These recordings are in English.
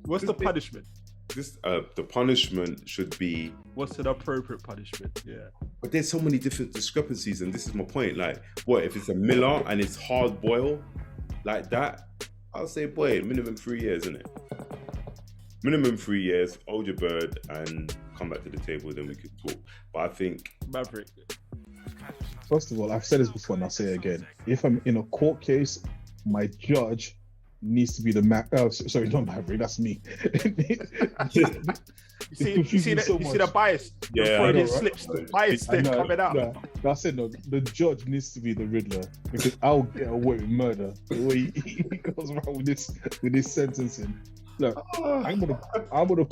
What's the punishment? The punishment should be. What's an appropriate punishment? Yeah. But there's so many different discrepancies, and this is my point. Like, what if it's a Miller and it's hard boil like that? I'll say, boy, minimum 3 years, isn't it? Minimum 3 years. Hold your bird and come back to the table. Then we could talk. But I think Maverick. First of all, I've said this before and I'll say it again. If I'm in a court case, my judge needs to be the sorry, not Maverick, that's me. You see the bias? Yeah, I know, right? Slips, the bias there coming out. No, I said no. The judge needs to be the Riddler because I'll get away with murder the way he goes around with this sentencing. Look, I'm gonna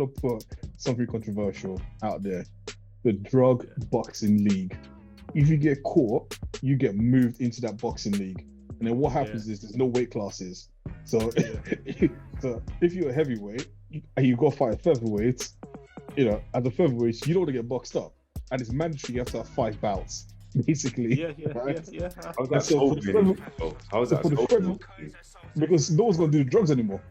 put something controversial out there. The drug boxing league. If you get caught, you get moved into that boxing league. And then what happens is there's no weight classes. So, so if you're a heavyweight and you go fight a featherweight, as a featherweight, you don't want to get boxed up. And it's mandatory you have to have 5 bouts, basically. Yeah. how's that solving? How's that solving? Because no one's going to do the drugs anymore.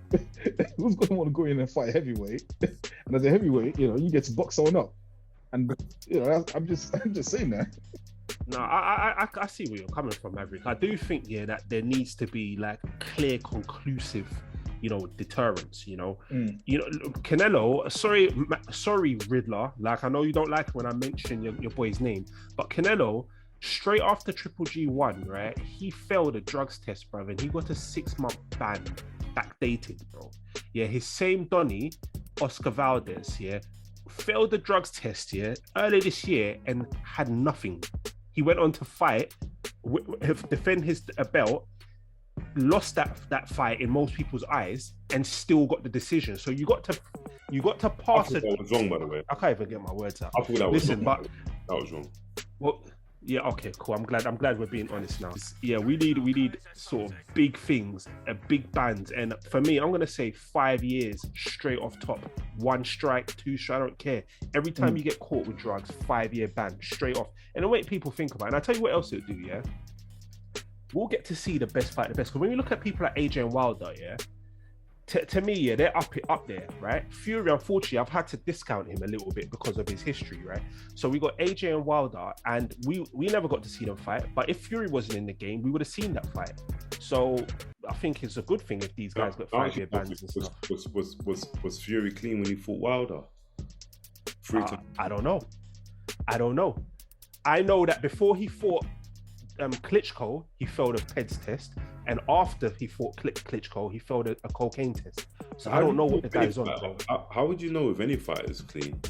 Who's going to want to go in and fight a heavyweight? And as a heavyweight, you get to box someone up. And, I'm just saying that. No, I see where you're coming from, Maverick. I do think that there needs to be like clear, conclusive, deterrence. Canelo. Sorry, Riddler. Like I know you don't like it when I mention your boy's name, but Canelo, straight after Triple G won, right? He failed a drugs test, brother, and he got a 6-month ban, backdated, bro. Yeah, his same Donny, Oscar Valdez, failed the drugs test, earlier this year and had nothing. He went on to fight, defend his belt, lost that fight in most people's eyes, and still got the decision. So you got to pass it. That was wrong, by the way. I can't even get my words out. I thought that was wrong. That was wrong. Well, yeah, okay, cool. I'm glad we're being honest now. Yeah, we need sort of big things, big bans, and for me, I'm gonna say 5 years straight off top. 1 strike, 2 strike, I don't care. Every time you get caught with drugs, 5-year ban straight off. And the way people think about it, and I tell you what else it'll do, we'll get to see the best fight, the best. Because when you look at people like AJ and Wilder, to me, they're up there, right? Fury, unfortunately, I've had to discount him a little bit because of his history, right? So we got AJ and Wilder, and we never got to see them fight. But if Fury wasn't in the game, we would have seen that fight. So I think it's a good thing if these guys got 5-year bans and stuff. Was Fury clean when he fought Wilder? I don't know. I know that before he fought Klitschko, he failed a PEDS test, and after he fought Klitschko, he failed a cocaine test. So I don't know what the guy's on. How would you know if any fighter is clean?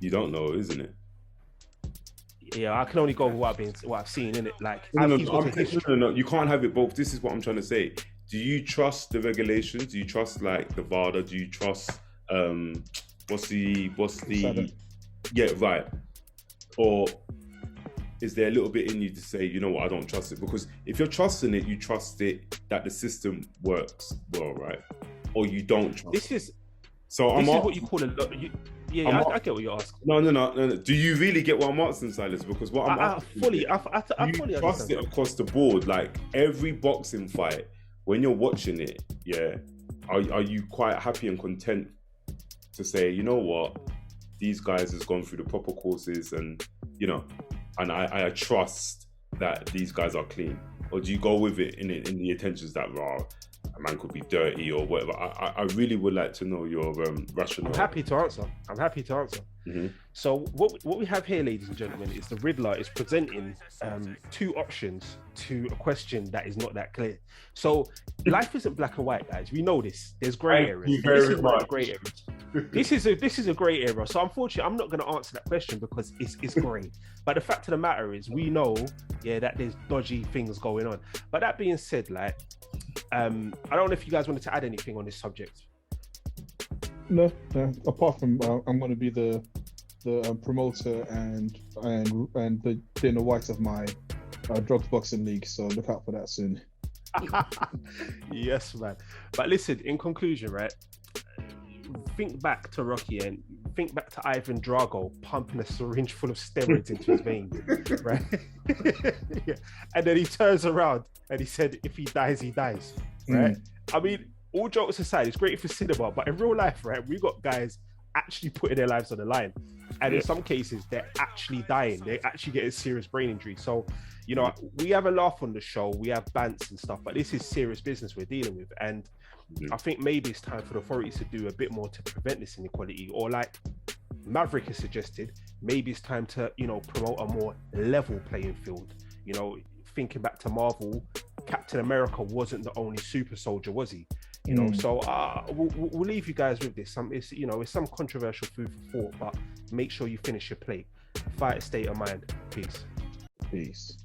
You don't know, isn't it? Yeah, I can only go with what I've seen in it. Like, no, you can't have it both. This is what I'm trying to say. Do you trust the regulations? Do you trust like the VADA? Do you trust what's the yeah, right? Or is there a little bit in you to say, you know what, I don't trust it? Because if you're trusting it, you trust it that the system works well, right? Or you don't trust this is what you call a lot. I get what you're asking. No. Do you really get what I'm asking, Silas? Because what I'm asking, I fully trust it across the board. Like every boxing fight, when you're watching it, are you quite happy and content to say, you know what, these guys has gone through the proper courses, and and I trust that these guys are clean? Or do you go with it in the intentions that a man could be dirty or whatever? I really would like to know your rationale. I'm happy to answer. Mm-hmm. So what we have here, ladies and gentlemen, is the Riddler is presenting 2 options to a question that is not that clear. So life isn't black and white, guys. We know this. There's grey areas. This is not a grey area. This is a grey area. So unfortunately, I'm not going to answer that question because it's grey. But the fact of the matter is, we know, that there's dodgy things going on. But that being said, like, I don't know if you guys wanted to add anything on this subject. No. Apart from I'm going to be the promoter and the Dana White of my drugs boxing league. So look out for that soon. Yes, man. But listen, in conclusion, right? Think back to Rocky and think back to Ivan Drago pumping a syringe full of steroids into his veins, right? And then he turns around and he said, if he dies, he dies, right? I mean, all jokes aside, it's great for cinema, but in real life, right, we got guys actually putting their lives on the line. And in some cases, they're actually dying. They're actually getting serious brain injury. So, you know, we have a laugh on the show, we have bants and stuff, but this is serious business we're dealing with. And I think maybe it's time for the authorities to do a bit more to prevent this inequality. Or like Maverick has suggested, maybe it's time to, you know, promote a more level playing field. You know, thinking back to Marvel, Captain America wasn't the only super soldier, was he? You know, so we'll leave you guys with this. It's, you know, it's some controversial food for thought, but make sure you finish your plate. Fight, state of mind. Peace. Peace.